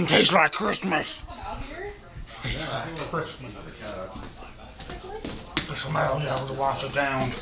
It tastes like Christmas. Yeah. Christmas. The smell never to wash it down.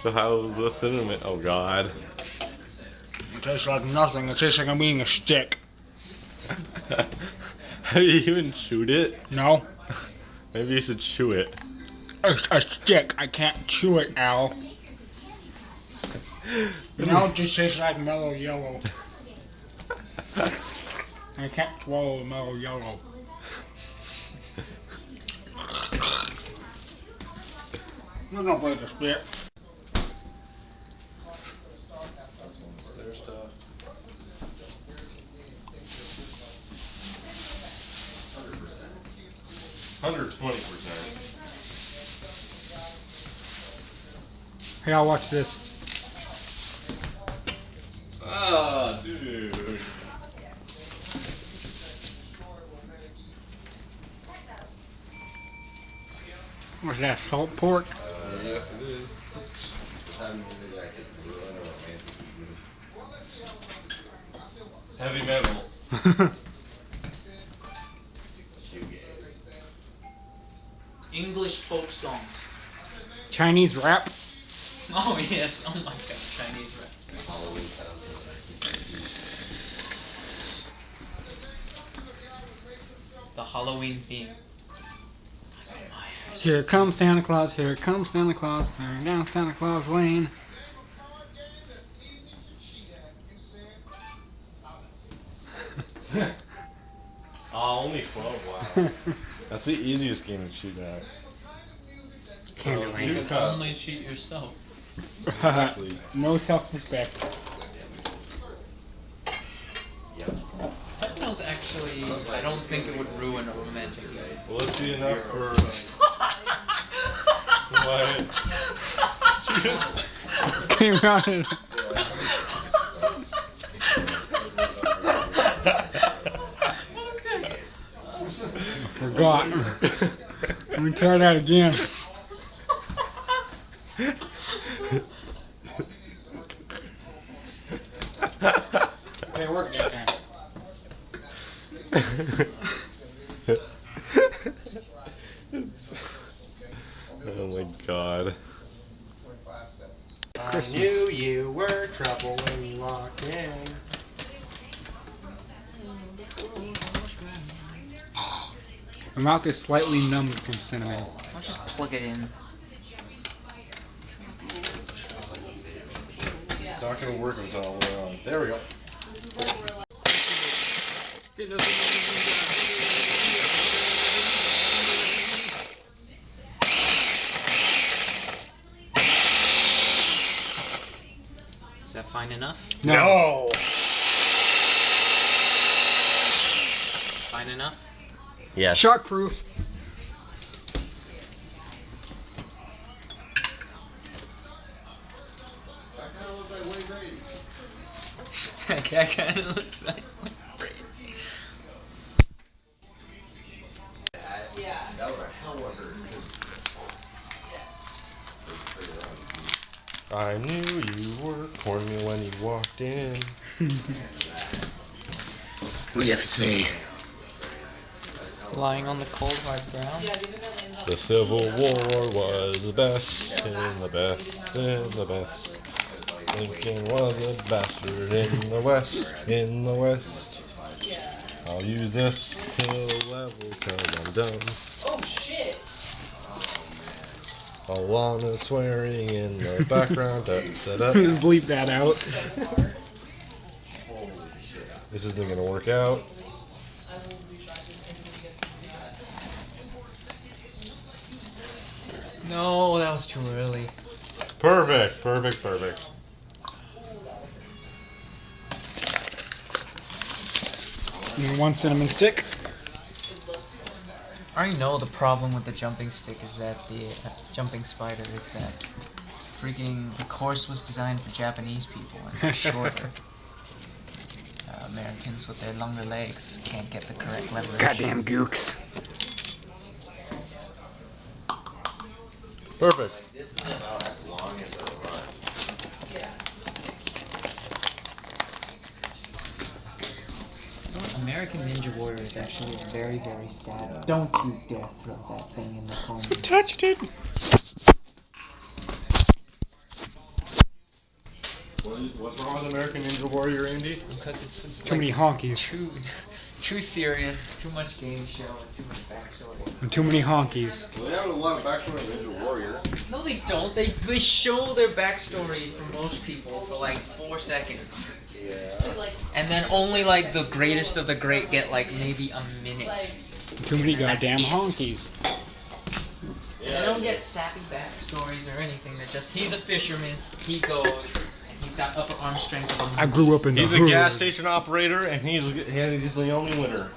So how's the cinnamon? Oh God. It tastes like nothing. It tastes like I'm eating a stick. Have you even chewed it? No? Maybe you should chew it. A stick. I can't chew it, Al. Now it just tastes like mellow yellow. I can't swallow the mellow yellow. There's no place to spit. Stair stuff. $120%. Hey, I'll watch this. Ah, dude. What's that, salt pork? Yes, it is. Heavy metal. English folk songs. Chinese rap? Oh yes, oh my god, Chinese rap. The Halloween theme. Here comes Santa Claus, here comes Santa Claus, going down Santa Claus Lane. Oh, only 12, wow. That's the easiest game to cheat at. Can't do So, You Shoot can cup. only cheat yourself. Exactly. No self-respect. Techno's actually, I don't think it would ruin a romantic night. Will it be enough for... what? You just... Came out and forgot. Let me try that again. Hey, work that time. Oh my god. I knew you were trouble when you walked in. My mouth is slightly numbed from cinnamon. I'll just plug it in. It's not gonna work until we're on. There we go. Is that fine enough? No. Fine enough? Yes. Shark proof. That kind of looks like That was a hell of a hurt. I knew you were corny when you walked in. What do you have to say? lying on the cold hard ground. The Civil War was the best in the best in the best. Lincoln was a bastard in the West, in the West. I'll use this till level till I'm done. Oh shit! Alana swearing in the background. Da, da, da. Bleep that out. This isn't gonna work out. No, that was too early. Perfect, perfect, perfect. And one cinnamon stick. I already know the problem with the jumping stick is that the jumping spider is that freaking the course was designed for Japanese people and it's shorter. Americans with their longer legs can't get the correct leverage. Goddamn gooks. Perfect. This is about as long as a run. American Ninja Warrior is actually very, very sad. Don't you dare throw that thing in the comment. Touched it. What's wrong with American Ninja Warrior, Andy? Because it's Too many honkies. too serious, too much game show, and too much backstory. And too many honkies. Well, they have a lot of backstory on Ninja Warrior. No, they don't. They show their backstory for most people for like 4 seconds. Yeah. And then only like the greatest of the great get like maybe a minute. Too many And that's goddamn it. honkies. They don't get sappy backstories or anything. They're just, he's a fisherman, he goes, and he's got upper arm strength of a monkey. I grew up in the He's a hood. gas station operator, and he's the only winner.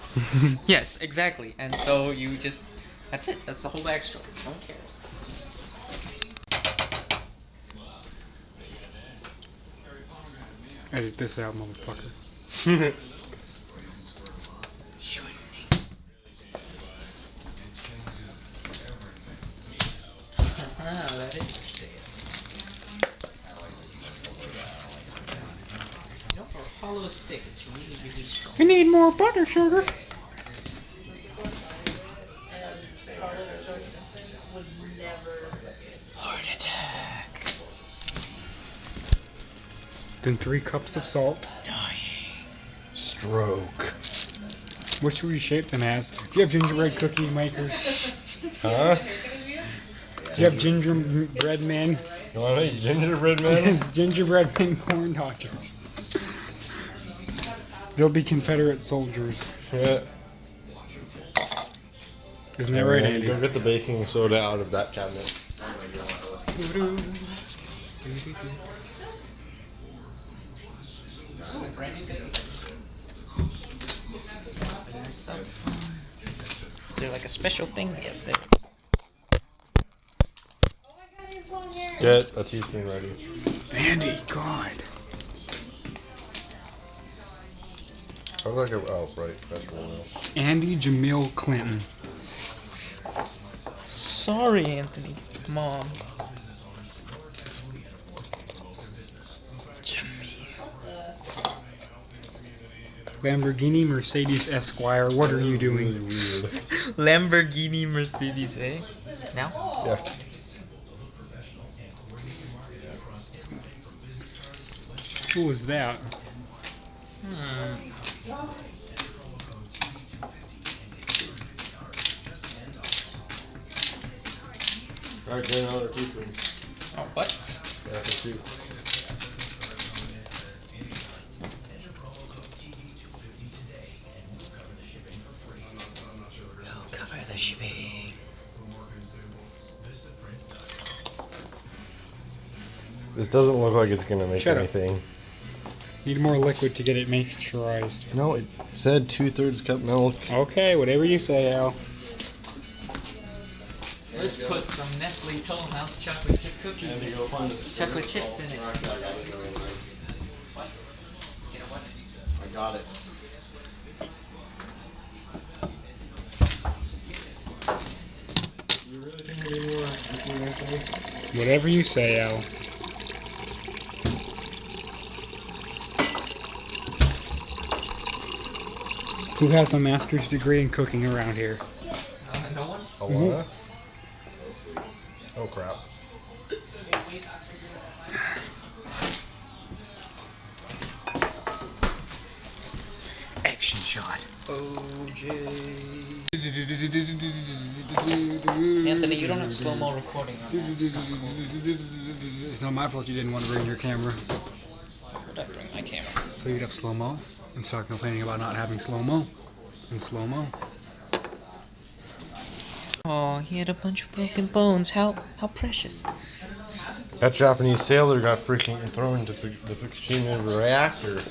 Yes, exactly. And so you just, that's it. That's the whole backstory. No one cares. Edit this out, motherfucker. Let it stay. You know, for a hollow stick, it's really, really strong. We need more butter, sugar. Heart attack. Then 3 cups of salt. Dying. Stroke. What should we shape them as? Do you have gingerbread cookie makers? Huh? Do you have gingerbread men? You want to make gingerbread man? Yes, gingerbread men corn dodgers. They'll be Confederate soldiers. Yeah. Isn't that right, Man, Andy? Go get the baking soda out of that cabinet. Is there like a special thing? Yes, there is. Get a teaspoon ready. Andy, God. I was like, oh, right, vegetable oil. Andy Jamil Clinton. Sorry, Anthony. Mom. Lamborghini Mercedes Esquire, what are you doing? Really weird. Lamborghini Mercedes, eh? Now? Yeah. Who was that? Alright, get another teaspoon. Oh, what? Yeah, for 2. Oh, cover the shipping. This doesn't look like it's gonna make Shut up. anything. Need more liquid to get it mixturized. No, it said 2/3 cup milk. Okay, whatever you say, Al. Let's put some Nestle Toll House chocolate chip cookies in it. Chocolate chips in it. I got it. You really think we need more cooking, Anthony? Whatever you say, Al. Who has a master's degree in cooking around here? No one? Alana? Oh crap. Action shot. OJ. Anthony, you don't have slow-mo recording on that. It's not my fault you didn't want to bring your camera. Would I bring my camera? So you'd have slow-mo and start complaining about not having slow-mo and slow-mo. Oh, he had a bunch of broken bones. How precious. That Japanese sailor got freaking thrown into the Fukushima reactor.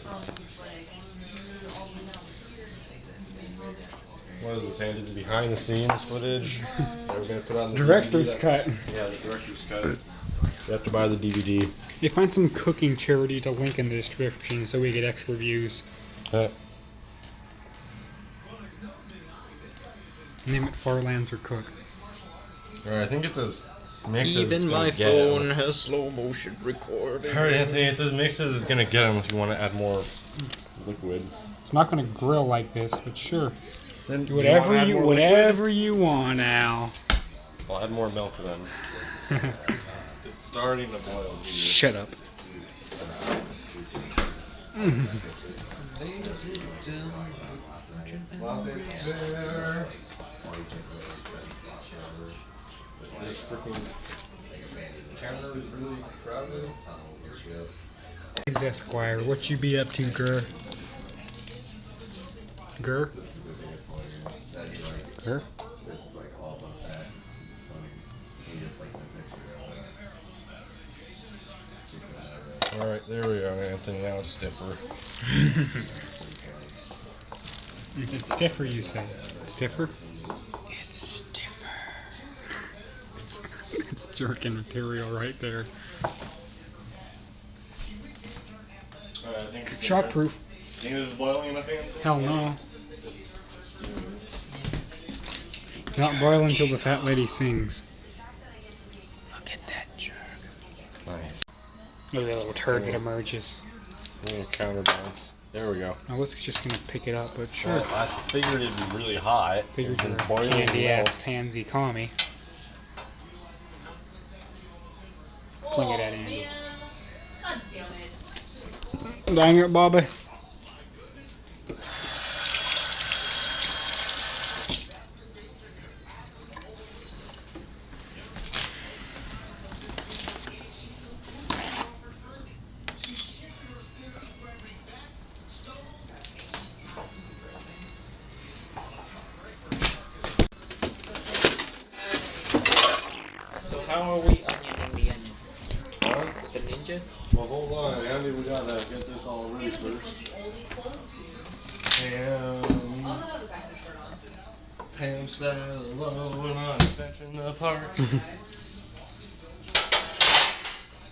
What is this, Andy? The behind the scenes footage? We're gonna put on the Director's DVD. cut. Yeah, the director's cut. You have to buy the DVD. Hey, find some cooking charity to link in the description so we get extra views. Name it Farlands or Cook. Alright, I think it says mixes. Even is my gonna get phone him. has slow motion recording. Alright, Anthony, it says mixes is gonna get him if you want to add more liquid. It's not gonna grill like this, but sure. Then Do whatever add you more liquid? whatever you want, Al. I'll add more milk then. It's starting to boil. Here. Shut up. This freaking Camera is really crowded. Hey, Esquire, what you be up to, Gur? Gur? Gur? Alright, there we go, Anthony. Now it's stiffer. It's stiffer, you say. Stiffer? It's stiffer. It's jerking material right there. Alright, I think Shockproof. think this is boiling enough, Anthony? Hell no. Not boil until the fat lady sings. Look at that jerk. Nice. Look at that little turd that emerges. A little counterbalance. There we go. I was just gonna pick it up, but sure. Well, I figured it'd be really hot. Figured and you're a boiling candy well. ass pansy commie. Fling it at Andy. God damn it. Dang it, Bobby. So how are we onioning the onion? Huh? The ninja? Well, hold on, Andy. We gotta get this all ready first. Pam sat alone on a bench in the park.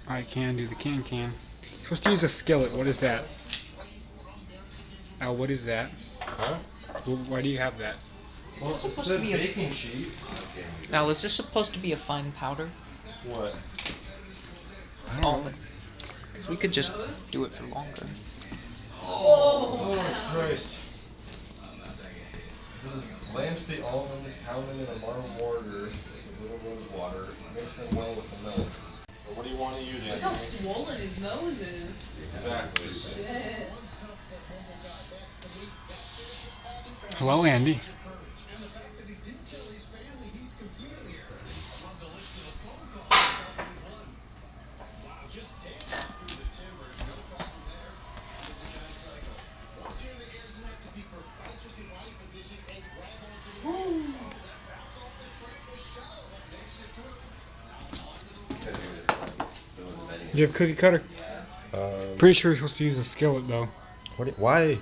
I can do the can. You're supposed to use a skillet. What is that? Al, what is that? Huh? Why do you have that? Well, it supposed said to be a- baking sheet. Now, is this supposed to be a fine powder? What? Almond. We could just do it for longer. Oh, Christ. Blanch the almonds, pound them in a marble mortar with a little rose water. Mix them well with the milk. Or what do you want to use, Look how Anthony? swollen his nose is. Exactly. Shit. Hello, Andy. Do you have a cookie cutter? Pretty sure you're supposed to use a skillet, though. Why?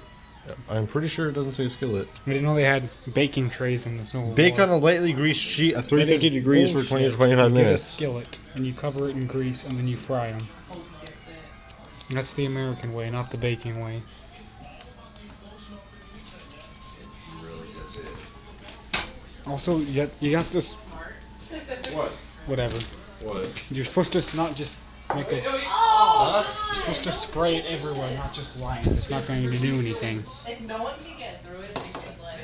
I'm pretty sure it doesn't say skillet. I didn't know they had baking trays in the Civil Bake War. on a lightly greased sheet at That 350 is degrees for 20 to bullshit. 25 You get a minutes. skillet, and you cover it in grease, and then you fry them. That's the American way, not the baking way. Also, you have to What? whatever. What? You're supposed to not just make a. Huh? You're supposed to spray it everywhere, not just lines. It's not going to do anything. If no one can get through it, it's just like.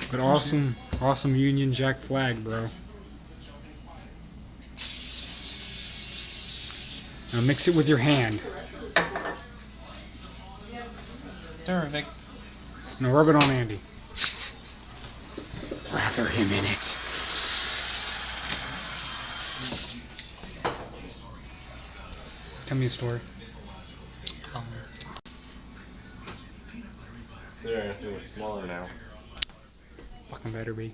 But awesome Union Jack flag, bro. Now mix it with your hand. Terrific. Now rub it on Andy. Lather him in it. Tell me a story. There, Anthony, it's smaller now. Fucking better be.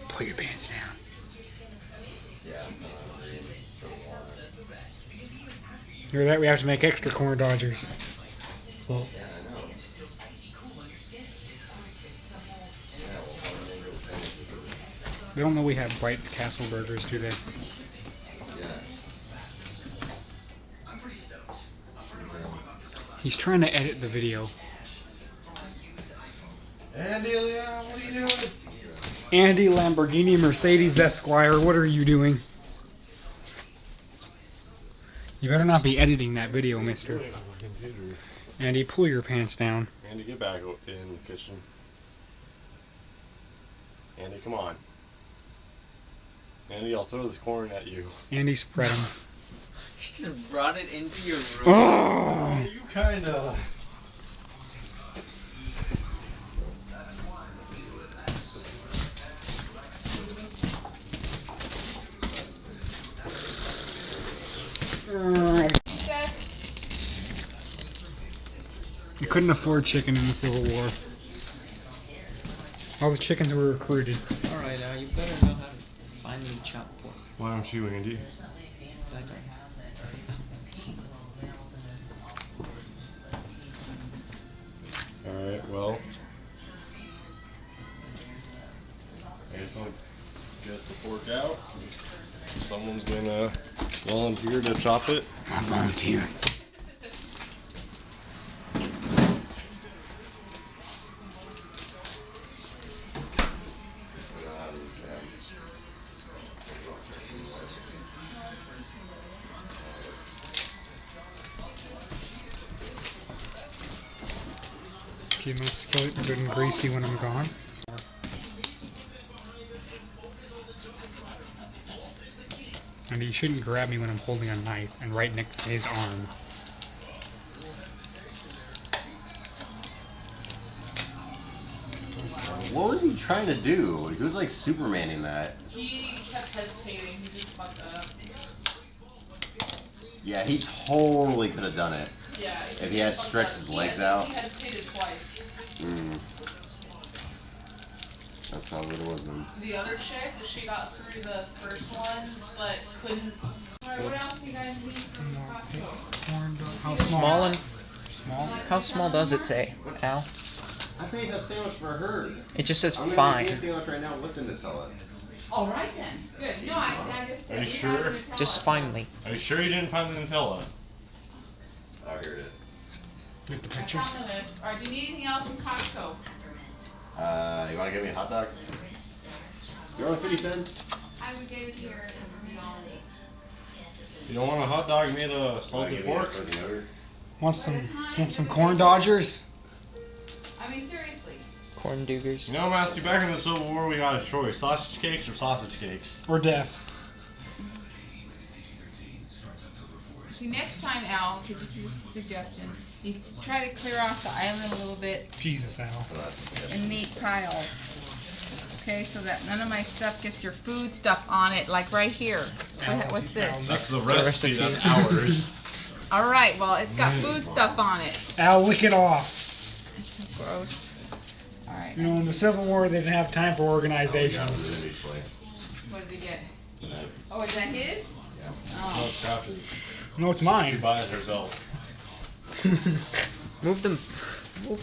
Pull your pants down. Hear that? We have to make extra corn dodgers. They don't know we have White Castle burgers, do they? He's trying to edit the video. Andy, Leon, what are you doing? Andy Lamborghini Mercedes Esquire, what are you doing? You better not be editing that video, mister. Computer. Andy, pull your pants down. Andy, get back in the kitchen. Andy, come on. Andy, I'll throw this corn at you. Andy, spread them. You just brought it into your room. Oh! You kinda. You couldn't afford chicken in the Civil War. All the chickens were recruited. Alright, now you better know how to find me chopped pork. Why don't you, Andy? 'Cause I don't. Alright, well. I guess I'll get the pork out. Someone's gonna volunteer to chop it. I volunteer. Keep my skillet good and greasy when I'm gone. And he shouldn't grab me when I'm holding a knife and right next to his arm. What was he trying to do? He was like Supermaning that. He kept hesitating. He just fucked up. Yeah, he totally could have done it. Yeah. If he had stretched his legs out. He hesitated twice. That's probably what it was then. The other chick, she got through the first one, but couldn't. Alright, what else do you guys need from Costco? How Small and Small? how small does it say, Al? I paid a sandwich for her. It just says I'm gonna fine. make a sandwich right now with the Nutella. Alright then. Good. No, I just. Are you he sure? has Nutella. Just finally. Are you sure you didn't find the Nutella? Oh, here it is. With the I pictures? found the list. Alright, do you need anything else from Costco? You wanna get me a hot dog? You're on 50 cents? I would get it here and beyond. You don't want a hot dog made of Wanna salted give me a pork? frozen yogurt? Want some corn dodgers? I mean, seriously. Corn doogers. You know, Matthew, back in the Civil War, we got a choice: sausage cakes or sausage cakes. Or death? See, next time, Al, this is a suggestion. You try to clear off the island a little bit Jesus, Al. Oh, that's in neat piles. Okay, so that none of my stuff gets your food stuff on it, like right here. What's this? That's the recipe. recipe. That's ours. All right, well, it's got food stuff on it. Al, lick it off. That's so gross. All right, You know, in the Civil War, they didn't have time for organization. what did he get? Oh, is that his? No, Oh, it's Josh's. No, it's She mine. buys it herself. Move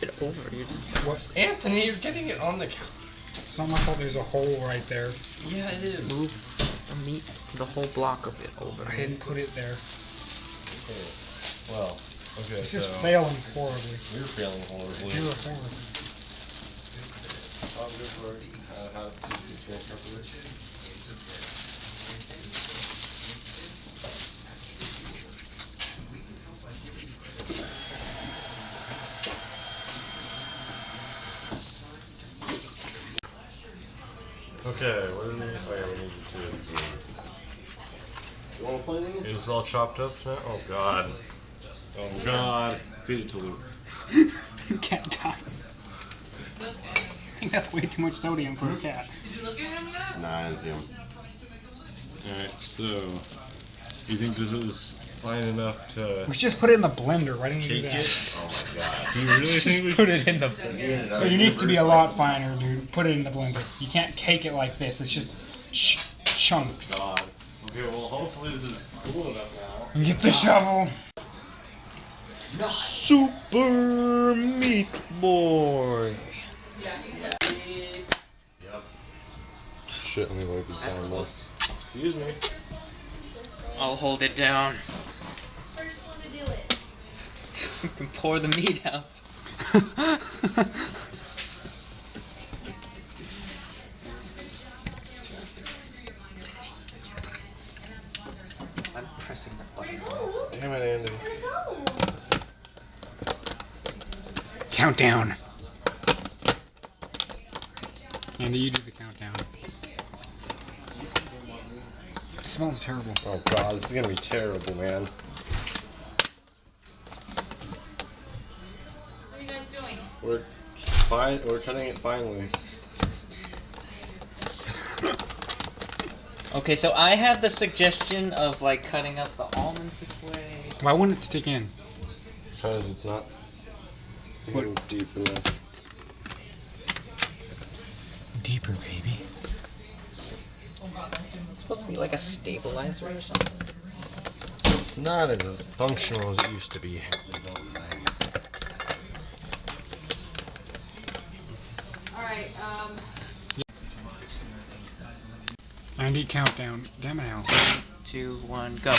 it over. You're just. What? Anthony, you're getting it on the couch. Something I thought there's a hole right there. Yeah, it is. Move the whole block of it over. I didn't put it there. Okay. Well, okay, This so is failing horribly. you're feeling horribly. You're horrible. How to do properly. Okay, what do we need? Oh yeah, we need to. You wanna play anything? Is this all chopped up now? Oh god. Oh god. Feed it to Luke. Cat dies. I think that's way too much sodium for a cat. did you look at him yet? Nah, I didn't see him. Alright, so. You think this is fine enough to We should just put it in the blender. Why didn't you do cake that? it? Oh my god. Do you really think we Put it in the. But you need to be a lot finer, dude. Put it in the blender. You can't cake it like this. It's just chunks. God. Okay, well hopefully this is cool enough now. And get the shovel. Super Meat Boy. Yep. Shit, let me wipe this That's down. close. Excuse me. I'll hold it down. First one to do it. You can pour the meat out. Countdown. Andy, you do the countdown. It smells terrible. Oh god, this is gonna be terrible, man. What are you guys doing? We're cutting it finely. Okay, so I had the suggestion of like cutting up the almonds this way. Why wouldn't it stick in? Because it's not What? deep enough. Deeper, baby. It's supposed to be like a stabilizer or something. It's not as functional as it used to be. Alright, Andy, countdown. Damn it, Al. 2, 1, go.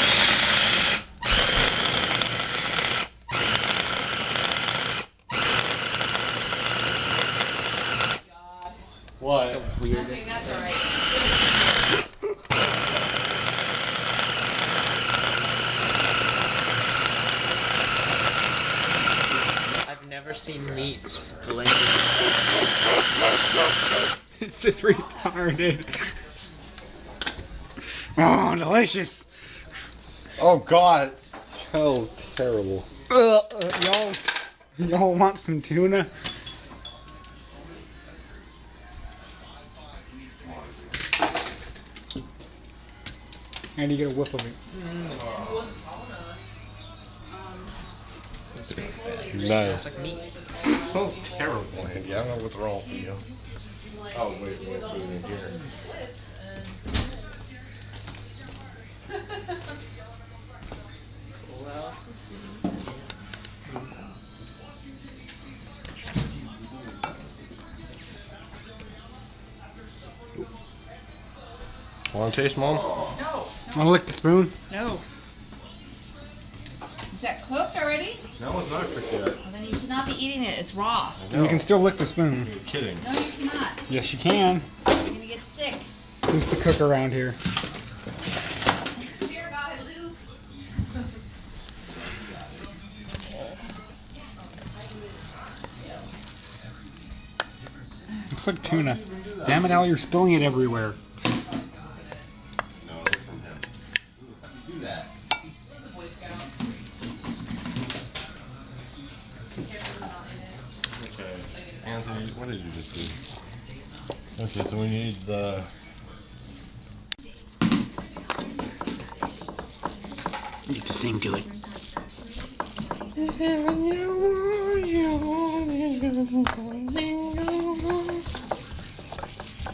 What? The okay, weirdest. that's alright. I've never seen meat blended. This is retarded. Oh, delicious. Oh god, it smells terrible. Y'all want some tuna? And you get a whiff of it. It's really bad. Nice. Smells like meat. It smells terrible, Andy. I don't know what's wrong with you. Oh wait, we're putting it here. Well, Want to taste, Mom? No, Wanna lick the spoon? no. Is that cooked already? No, it's not cooked yet. Well, then you should not be eating it. It's raw. And you can still lick the spoon. You're kidding. No, you cannot. Yes, you can. You're gonna get sick. Who's the cook around here? Dear God, Luke. Looks like tuna. Damn it, Al, you're spilling it everywhere. No, they're from him. Do that. He's a Boy Scout. Okay. Anthony, what did you just do? Okay, so we need the... You get to sing to it.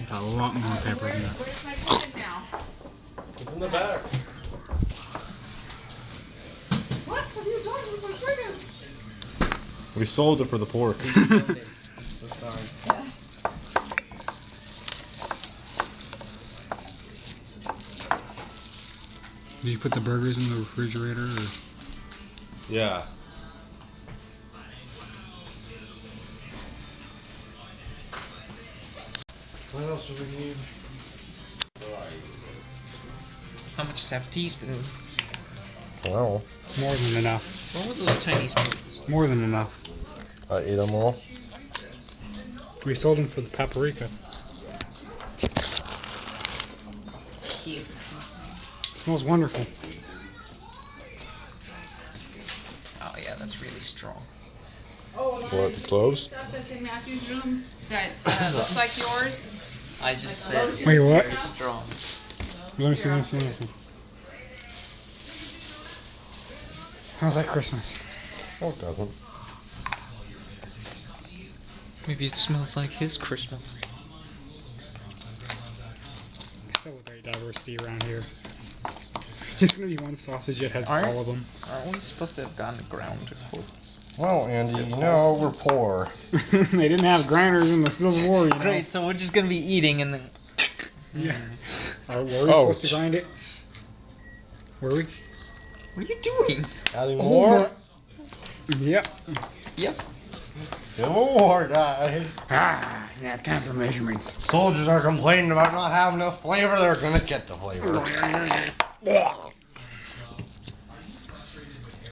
Got a lot more pepper in that. Where's my chicken now? It's in the back. What have you done with my chicken? We sold it for the pork. I'm so sorry. Do you put the burgers in the refrigerator? Or? Yeah. What else do we need? How much is half a teaspoon? Well, More than enough. What were those tiny spoons? More than enough. I ate them all. We sold them for the paprika. Cute. Smells wonderful. Oh yeah, that's really strong. Oh, What, the cloves? stuff that's in Matthew's room that looks like yours. I just said Wait, what? very strong. Let me see, let me see, let me see. Smells like Christmas. Oh, it doesn't. Maybe it smells like his Christmas. Celebrate diversity around here. Just gonna be one sausage that has Aren't- all of them. Aren't we supposed to have gone to ground to cook? Well, Andy, you know we're poor. They didn't have grinders in the Civil War, you know. Great, so we're just gonna be eating and then. Yeah. Were we supposed to grind it? Were we? What are you doing? Adding more? Yep. Yep. Civil War, guys. Ah, you have time for measurements. Soldiers are complaining about not having enough flavor. They're gonna get the flavor.